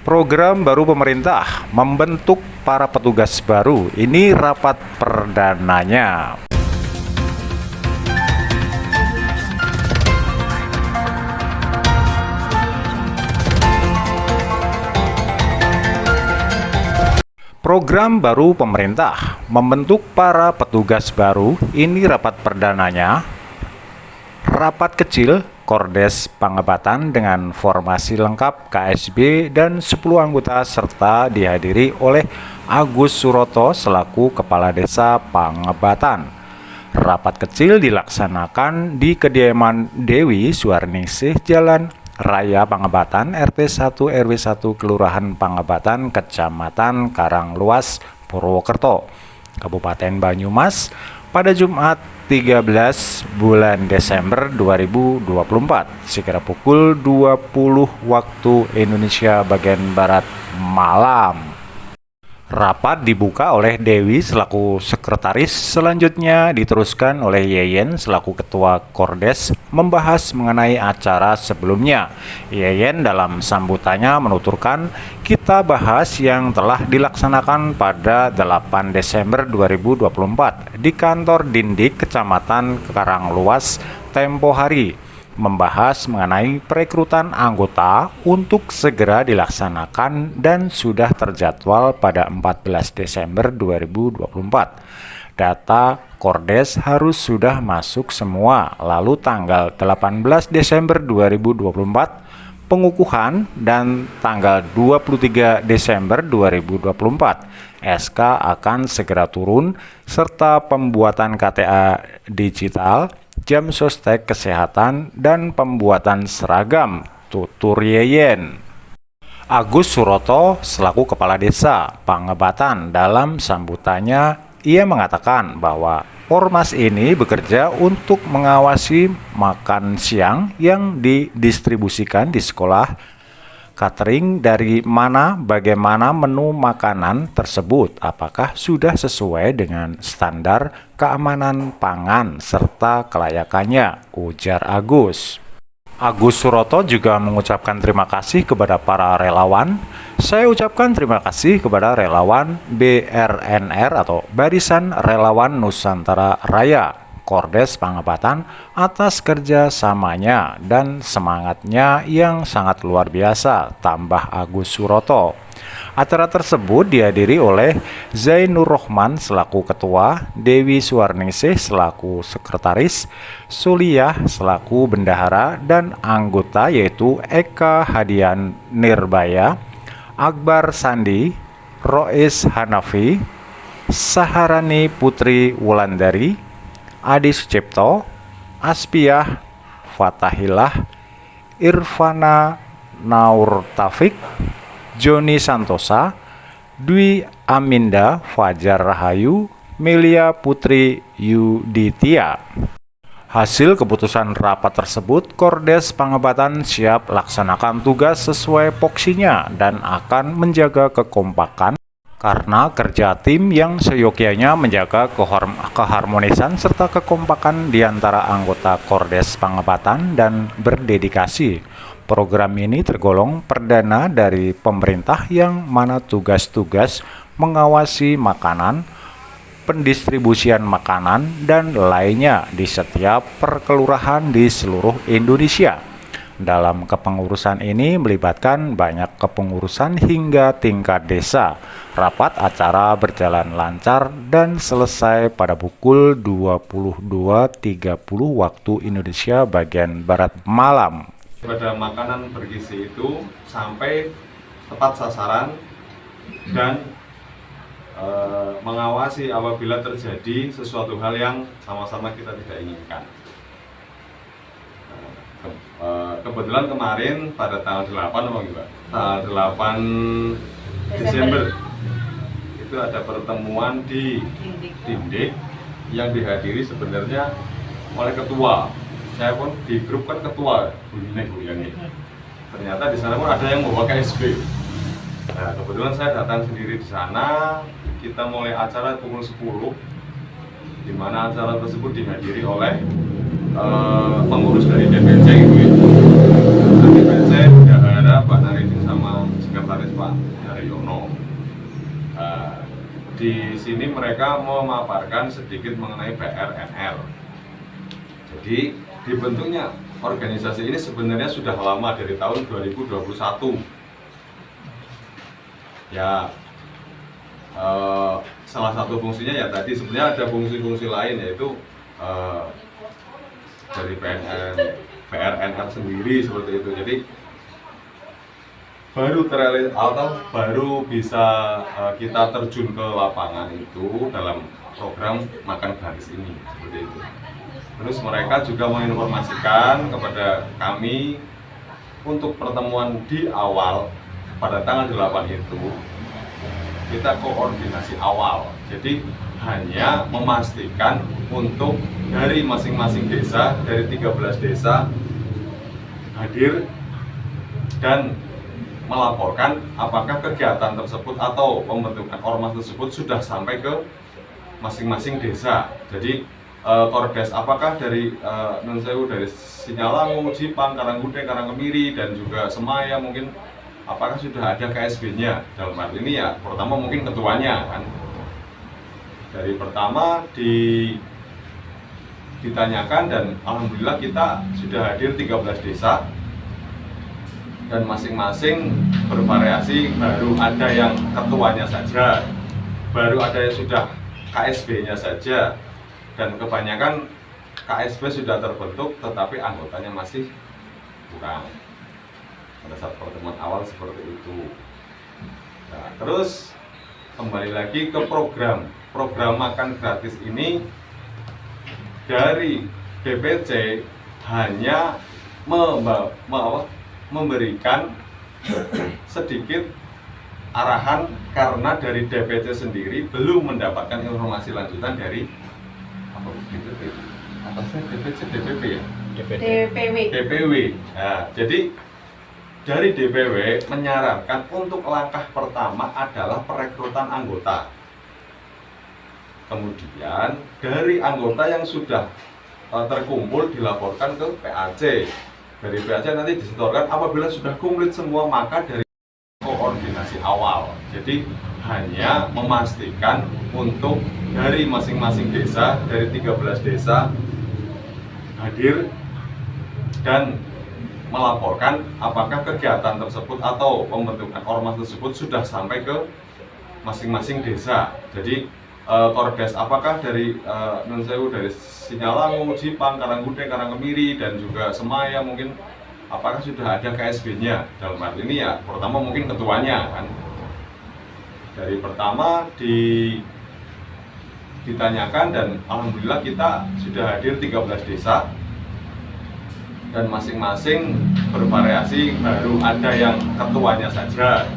Program baru pemerintah membentuk para petugas baru. Ini rapat perdananya. Program baru pemerintah membentuk para petugas baru. Ini rapat perdananya. Rapat kecil Kordes Pangebatan dengan formasi lengkap KSB dan 10 anggota serta dihadiri oleh Agus Suroto selaku Kepala Desa Pangebatan. Rapat kecil dilaksanakan di kediaman Dewi Suwarningsih, Jalan Raya Pangebatan, RT 1 RW 1 Kelurahan Pangebatan, Kecamatan Karangluas, Purwokerto, Kabupaten Banyumas pada Jumat 13 bulan Desember 2024 sekira pukul 20 waktu Indonesia bagian Barat malam. Rapat dibuka oleh Dewi selaku sekretaris, selanjutnya diteruskan oleh Yeyen selaku ketua Kordes membahas mengenai acara sebelumnya. Yeyen dalam sambutannya menuturkan, kita bahas yang telah dilaksanakan pada 8 Desember 2024 di kantor Dindik Kecamatan Karangluas tempo hari, membahas mengenai perekrutan anggota untuk segera dilaksanakan dan sudah terjadwal pada 14 Desember 2024. Data Kordes harus sudah masuk semua, lalu tanggal 18 Desember 2024 pengukuhan dan tanggal 23 Desember 2024 SK akan segera turun serta pembuatan KTA digital, jam sostek kesehatan, dan pembuatan seragam, tutur Yeyen. Agus Suroto selaku Kepala Desa Pangebatan dalam sambutannya ia mengatakan bahwa Ormas ini bekerja untuk mengawasi makan siang yang didistribusikan di sekolah, catering dari mana, bagaimana menu makanan tersebut, apakah sudah sesuai dengan standar keamanan pangan serta kelayakannya, ujar Agus. Agus Suroto juga mengucapkan terima kasih kepada para relawan. Saya ucapkan terima kasih kepada relawan BRNR atau Barisan Relawan Nusantara Raya Kordes Pangebatan atas kerjasamanya dan semangatnya yang sangat luar biasa, tambah Agus Suroto. Acara tersebut dihadiri oleh Zainur Rohman selaku ketua, Dewi Suwarningsih selaku sekretaris, Suliyah selaku bendahara, dan anggota yaitu Eka Hadian Nirbaya, Akbar Sandi, Rois Hanafi, Saharani Putri Wulandari, Adi Sucipto, Aspiah Fatahillah, Irfana Naur Taufik, Joni Santosa, Dwi Aminda Fajar Rahayu, Melia Putri Yuditya. Hasil keputusan rapat tersebut, Kordes Pangebatan siap laksanakan tugas sesuai poksinya dan akan menjaga kekompakan karena kerja tim yang seyogyanya menjaga keharmonisan serta kekompakan di antara anggota Kordes Pangebatan dan berdedikasi. Program ini tergolong perdana dari pemerintah yang mana tugas-tugas mengawasi makanan, pendistribusian makanan, dan lainnya di setiap perkelurahan di seluruh Indonesia. Dalam kepengurusan ini melibatkan banyak kepengurusan hingga tingkat desa. Rapat acara berjalan lancar dan selesai pada pukul 22.30 waktu Indonesia bagian Barat malam. Pada makanan bergizi itu sampai tepat sasaran dan mengawasi apabila terjadi sesuatu hal yang sama-sama kita tidak inginkan. Kebetulan kemarin pada tanggal 8 Desember itu ada pertemuan di Dindik yang dihadiri sebenarnya oleh ketua. Saya pun di grup kan ketua ini. Ternyata di sana pun ada yang membawa KSB. Nah, kebetulan saya datang sendiri di sana. Kita mulai acara pukul 10, di mana acara tersebut dihadiri oleh pengurus dari DPC gitu ya. DPC, bendahara Pak Naridin sama sekretaris Pak Pak Daryono. Di sini mereka memaparkan sedikit mengenai PRNR. Jadi dibentuknya organisasi ini sebenarnya sudah lama, dari tahun 2021. Ya, salah satu fungsinya ya tadi, sebenarnya ada fungsi-fungsi lain, yaitu dari PRNR sendiri seperti itu. Jadi baru bisa kita terjun ke lapangan itu dalam program makan gratis ini seperti itu. Terus mereka juga menginformasikan kepada kami untuk pertemuan di awal pada tanggal 8 itu kita koordinasi awal. Jadi hanya memastikan untuk dari masing-masing desa, dari 13 desa hadir dan melaporkan apakah kegiatan tersebut atau pembentukan ormas tersebut sudah sampai ke masing-masing desa. Jadi Kordes apakah dari Nun Sewu, dari Sinyalangu, Jipang, Karanggude, Karangkemiri dan juga Semaya mungkin, apakah sudah ada KSB-nya? Dalam hal ini ya pertama mungkin ketuanya kan. Dari pertama ditanyakan dan alhamdulillah kita sudah hadir 13 desa. Dan masing-masing bervariasi, baru ada yang ketuanya saja, baru ada yang sudah KSB-nya saja, dan kebanyakan KSB sudah terbentuk tetapi anggotanya masih kurang pada saat pertemuan awal seperti itu. Nah, terus kembali lagi ke program makan gratis ini, dari DPC hanya memberikan sedikit arahan karena dari DPC sendiri belum mendapatkan informasi lanjutan dari apa DPP, atasnya DPC DPP ya DPW. Nah, jadi dari DPW menyarankan untuk langkah pertama adalah perekrutan anggota. Kemudian dari anggota yang sudah terkumpul dilaporkan ke PAC. Dari PAC nanti disetorkan apabila sudah komplit semua, maka dari koordinasi awal. Jadi hanya memastikan untuk dari masing-masing desa, dari 13 desa hadir dan melaporkan apakah kegiatan tersebut atau pembentukan ormas tersebut sudah sampai ke masing-masing desa. Jadi Kordes apakah dari Nun Sewu, dari Sinyalangu, Jipang, Karanggude, Karangkemiri dan juga Semaya mungkin, apakah sudah ada KSB-nya? Dalam hal ini ya pertama mungkin ketuanya kan. Dari pertama ditanyakan dan alhamdulillah kita sudah hadir 13 desa dan masing-masing bervariasi, baru ada yang ketuanya saja,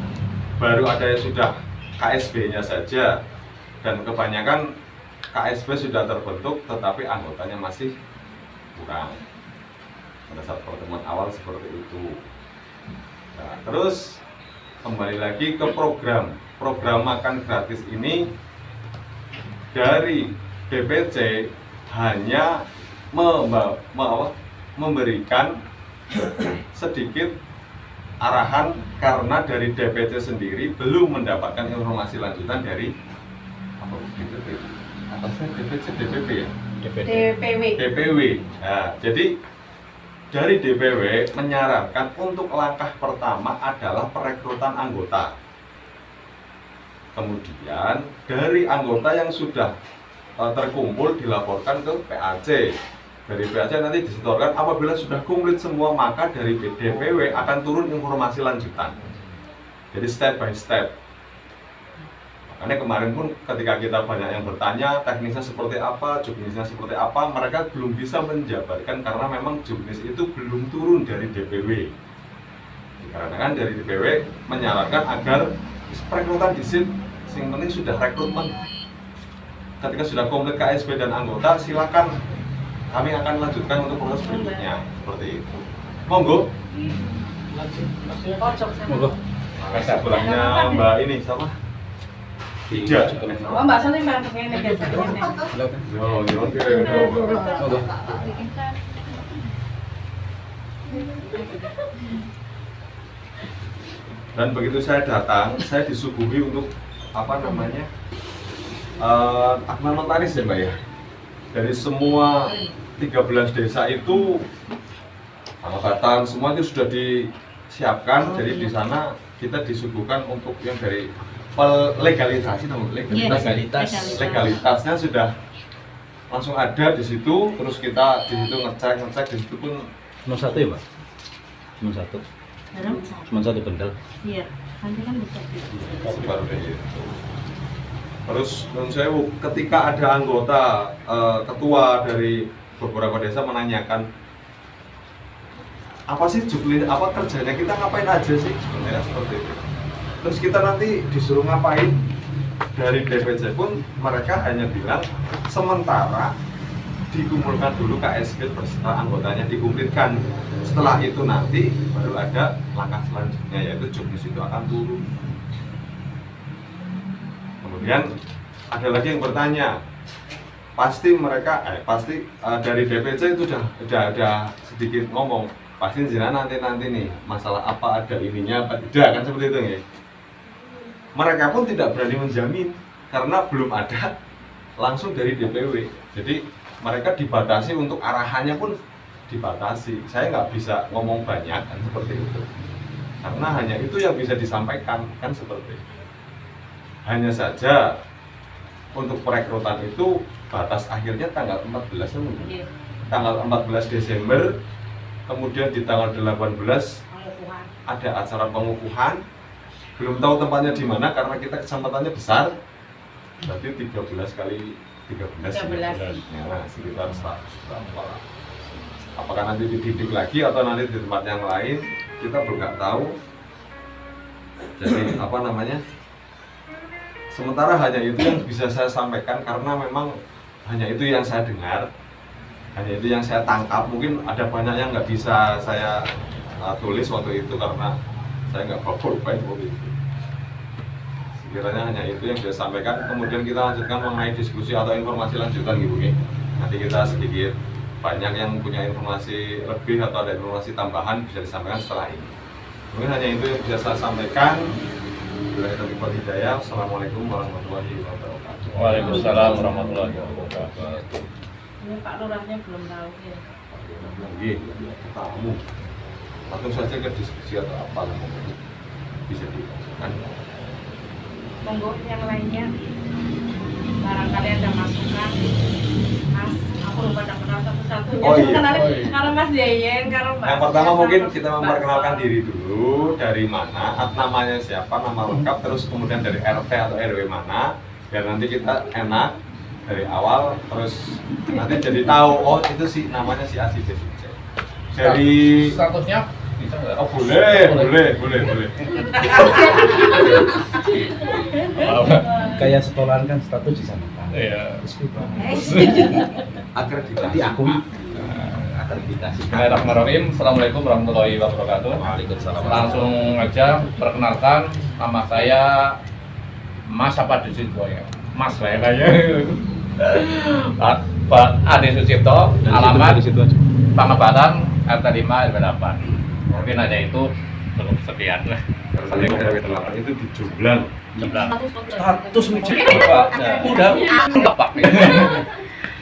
baru ada yang sudah KSB-nya saja, dan kebanyakan KSB sudah terbentuk tetapi anggotanya masih kurang pada saat pertemuan awal seperti itu. Nah, terus kembali lagi ke program makan gratis ini, dari DPC hanya memberikan sedikit arahan karena dari DPC sendiri belum mendapatkan informasi lanjutan dari apa DPP, atasnya DPC DPP ya DPW. Nah, jadi dari DPW menyarankan untuk langkah pertama adalah perekrutan anggota. Kemudian dari anggota yang sudah terkumpul dilaporkan ke PAC. Dari PAC nanti disetorkan apabila sudah komplit semua, maka dari DPW akan turun informasi lanjutan. Jadi step by step. Makanya kemarin pun ketika kita banyak yang bertanya teknisnya seperti apa, juknisnya seperti apa, mereka belum bisa menjabarkan karena memang juknis itu belum turun dari DPW. Karena kan dari DPW menyarankan agar perekrutan disit, yang penting sudah rekrutmen. Ketika sudah komplit KSB dan anggota, silakan kami akan lanjutkan untuk proses berikutnya seperti itu. Monggo. Monggo. Kasih pulangnya Mbak ini siapa? Tidak. Oh, Mbak Sali Mbak pengen biasa ini. Yo, Dan begitu saya datang, saya disuguhi untuk apa namanya akta notaris ya Mbak ya. Dari semua 13 desa itu pengobatan semua itu sudah disiapkan. Jadi di sana kita disuguhkan untuk yang dari legalitasnya sudah langsung ada di situ. Terus kita di situ ngecek di situ pun Cuma satu ya, Pak? Cuma satu bendel. Iya, nanti kan bisa. sebaru deh. Terus menurut saya ketika ada anggota ketua dari beberapa desa menanyakan apa sih jubli, apa kerjanya kita ngapain aja sih sebenarnya seperti itu. Terus kita nanti disuruh ngapain, dari DPC pun mereka hanya bilang sementara dikumpulkan dulu KSG beserta anggotanya dikumpulkan. Setelah itu nanti baru ada langkah selanjutnya, yaitu juknis itu akan turun. Kemudian ada lagi yang bertanya, pasti mereka dari DPC itu sudah ada sedikit ngomong, pasti nanti nih masalah apa ada ininya apa tidak, kan seperti itu ya. Mereka pun tidak berani menjamin karena belum ada langsung dari DPW. Jadi mereka dibatasi untuk arahannya pun dibatasi. Saya nggak bisa ngomong banyak kan seperti itu. Karena hanya itu yang bisa disampaikan kan seperti itu. Hanya saja untuk perekrutan itu batas akhirnya tanggal 14 mungkin. Tanggal 14 Desember, kemudian di tanggal 18 ada acara pengukuhan. Belum tahu tempatnya di mana karena kita kesempatannya besar. Berarti 13 kali 13 ya, sekitar 100 berapa. Apakah nanti dididik lagi atau nanti di tempat yang lain, kita belum nggak tahu. Jadi apa namanya? Sementara hanya itu yang bisa saya sampaikan karena memang hanya itu yang saya dengar, hanya itu yang saya tangkap. Mungkin ada banyak yang nggak bisa saya tulis waktu itu karena saya nggak bawa waktu itu. Sekiranya hanya itu yang bisa sampaikan. Kemudian kita lanjutkan mengenai diskusi atau informasi lanjutan gitu ya. Nanti kita sedikit banyak yang punya informasi lebih atau ada informasi tambahan bisa disampaikan setelah ini. Mungkin hanya itu yang bisa saya sampaikan. Assalamualaikum warahmatullahi wabarakatuh. Waalaikumsalam warahmatullahi wabarakatuh. Ini Pak Lurahnya belum tahu ya. Lagi tamu. Langsung saja ke diskusi atau apa bisa dilakukan. Monggo yang lainnya barangkali ada masukan. Mas, aku lupa kenal satu-satu. Oh, iya. Kenalin karo Mas Yayen, karo Mbak. Yang pertama Siapa, mungkin Mas kita Mbak memperkenalkan Sol. diri dulu, dari mana, namanya siapa, nama lengkap, terus kemudian dari RT atau RW mana, biar nanti kita enak dari awal, terus nanti jadi tahu, oh itu sih namanya si A si B si C. Dari Statusnya bisa nggak? oh boleh. Kayak sekolahan kan status di sana kan. Iya. akreditasi. Diakui. Akreditasi. Bismillahirrahmanirrahim. Assalamualaikum warahmatullahi wabarakatuh. Waalaikumsalam. Langsung aja perkenalkan, nama saya Mas apa di situ ya? Mas lah ya kayaknya. Pak Ade Sucipto, alamat di situ aja. Pangabatan RT 5 RW 8. Mungkin hanya itu cukup sekian lah. Itu di Jomblang. Status Pak. Udah Pak.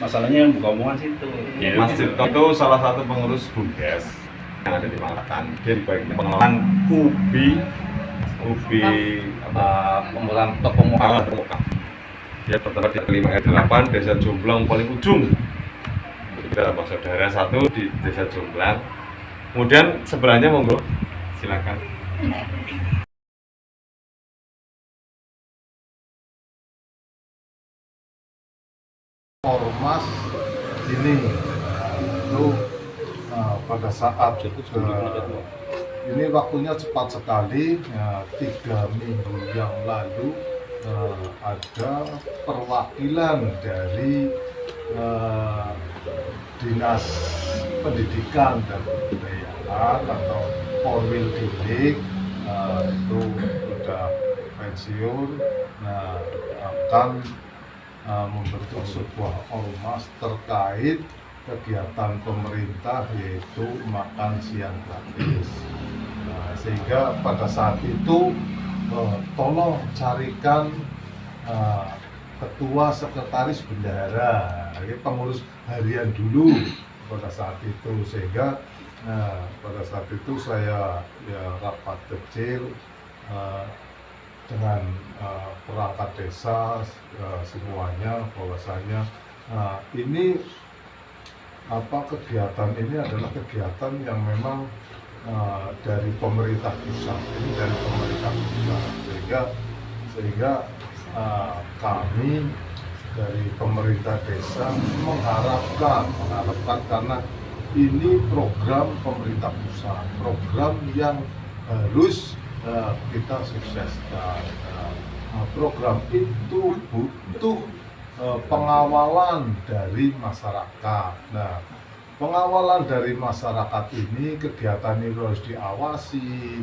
masalahnya yang buka omongan situ. Mas Cipto itu salah satu pengurus BUMDes yang ada di Pangkatan. Dia di bagian pengelolaan UBI Pembuatan tepung muka. Dia bertempat di 5 R8 Desa Jomblang paling ujung. Kita ada saudara satu di Desa Jomblang. Kemudian sebelahnya monggo silakan. Ormas ini itu pada saat ini waktunya cepat sekali ya, 3 minggu yang lalu ada perwakilan dari Dinas Pendidikan dan Kebudayaan atau Porwil Didik itu sudah pensiun, nah akan membentuk sebuah ormas terkait kegiatan pemerintah yaitu makan siang gratis. Nah, sehingga pada saat itu tolong carikan ketua sekretaris bendahara, ini pengurus harian dulu pada saat itu, sehingga pada saat itu saya ya rapat kecil dengan perangkat desa semuanya, bahwasanya ini kegiatan ini adalah kegiatan yang memang dari pemerintah pusat, ini dari pemerintah pusat, sehingga kami dari pemerintah desa mengharapkan karena ini program pemerintah pusat, program yang harus kita sukseskan. Program itu butuh pengawalan dari masyarakat. Nah, pengawalan dari masyarakat ini, kegiatan ini harus diawasi,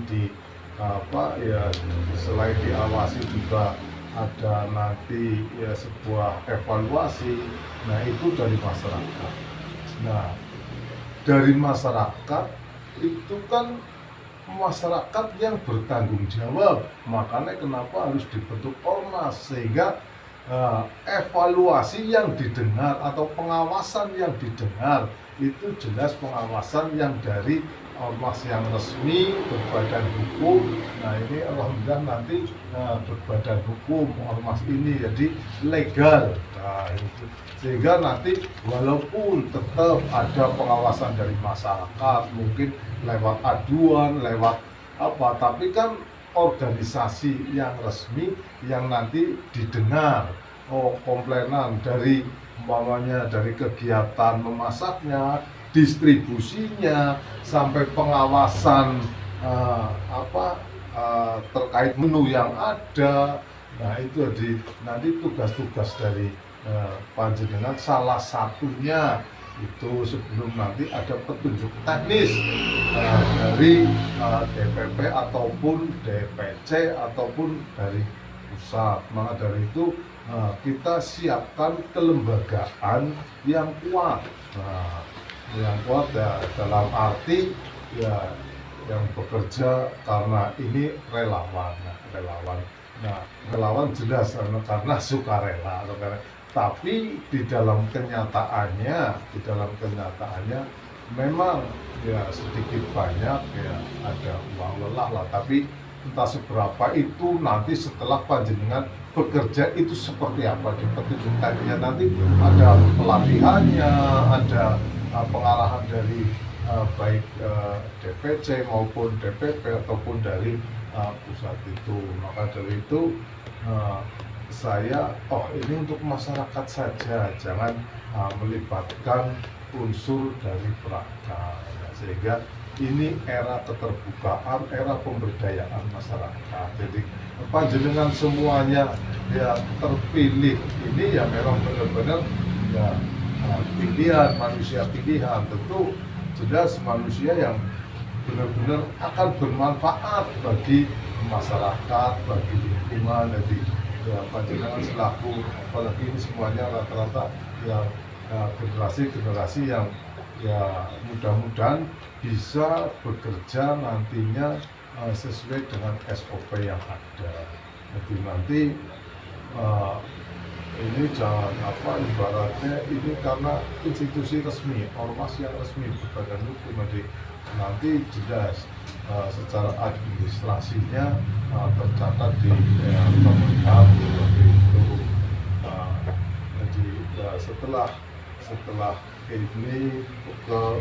selain diawasi juga ada nanti ya sebuah evaluasi. Nah, itu dari masyarakat. Nah, dari masyarakat itu kan masyarakat yang bertanggung jawab, makanya kenapa harus dibentuk ormas, sehingga evaluasi yang didengar atau pengawasan yang didengar itu jelas pengawasan yang dari ormas yang resmi berbadan hukum. Nah, ini alhamdulillah nanti berbadan hukum ormas ini jadi legal. Nah, itu. Sehingga nanti walaupun tetap ada pengawasan dari masyarakat, mungkin lewat aduan, lewat apa, tapi kan organisasi yang resmi yang nanti didengar komplainan dari umpamanya dari kegiatan memasaknya, distribusinya, sampai pengawasan terkait menu yang ada. Nah, itu nanti tugas-tugas dari panjenengan, salah satunya itu sebelum nanti ada petunjuk teknis dari DPP ataupun DPC ataupun dari pusat. Maka dari itu kita siapkan kelembagaan yang kuat. Yang kuat ya, dalam arti ya yang bekerja karena ini relawan. Nah, relawan jelas karena sukarela. Tapi di dalam kenyataannya memang ya sedikit banyak ya ada uang lelah lah, tapi entah seberapa itu nanti setelah panjenengan bekerja itu seperti apa di petunjuk teknisnya, nanti ada pelatihannya, ada pengarahan dari baik DPC maupun DPP ataupun dari pusat itu. Maka dari itu saya ini untuk masyarakat saja, jangan melibatkan unsur dari perangkat, sehingga ini era keterbukaan, era pemberdayaan masyarakat. Jadi panjenengan semuanya ya terpilih ini ya memang benar-benar ya pilihan, manusia pilihan, tentu jelas manusia yang benar-benar akan bermanfaat bagi masyarakat, bagi lingkungan. Jadi ya panjenengan selaku, apalagi ini semuanya rata-rata yang generasi yang ya mudah-mudahan bisa bekerja nantinya sesuai dengan SOP yang ada. Jadi nanti ini jangan ibaratnya ini karena institusi resmi, ormas yang resmi berbadan hukum, jadi nanti jelas secara administrasinya tercatat di Kementerian seperti itu. Jadi setelah ini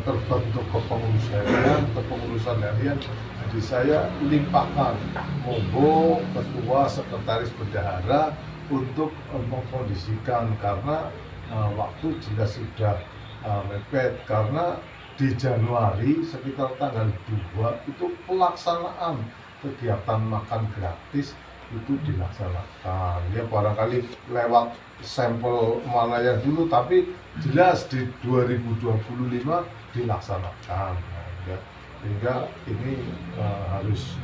terbentuk kepengurusan harian, jadi saya limpahkan monggo ketua sekretaris bendahara untuk mengkondisikan, karena waktu jelas sudah mepet, karena di Januari sekitar tanggal 2 itu pelaksanaan kegiatan makan gratis itu dilaksanakan. Ya barangkali lewat sampel mana yang dulu, tapi jelas di 2025 dilaksanakan. Ya. Sehingga ini harus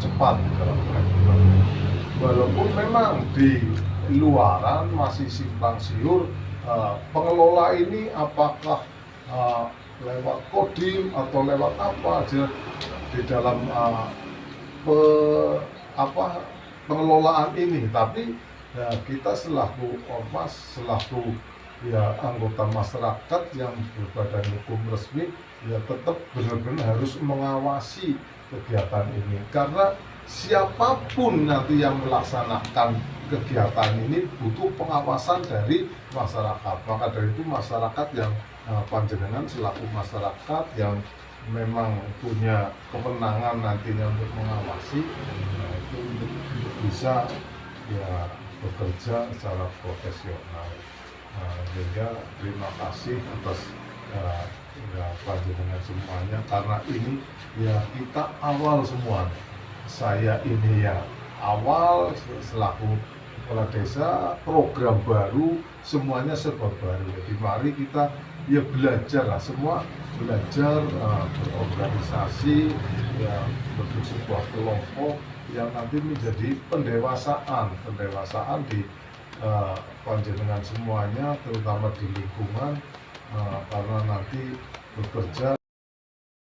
cepat dalam pengajuan. Walaupun memang di luaran masih simpang siur, pengelola ini apakah lewat kodim atau lewat apa aja, di dalam pengelolaan ini, tapi ya, kita selaku ormas, selaku ya anggota masyarakat yang berbadan hukum resmi, ya tetap benar-benar harus mengawasi kegiatan ini, karena siapapun nanti yang melaksanakan kegiatan ini butuh pengawasan dari masyarakat. Maka dari itu masyarakat yang panjenengan selaku masyarakat yang memang punya kewenangan nantinya untuk mengawasi, itu untuk bisa ya bekerja secara profesional. Sehingga terima kasih atas ya panjenengan semuanya, karena ini ya kita awal semua. Saya ini ya awal selaku kepala desa, program baru, semuanya serba baru. Jadi mari kita ya belajar lah, semua belajar berorganisasi, ya bentuk sebuah kelompok yang nanti menjadi pendewasaan di panjenengan semuanya, terutama di lingkungan, karena nanti bekerja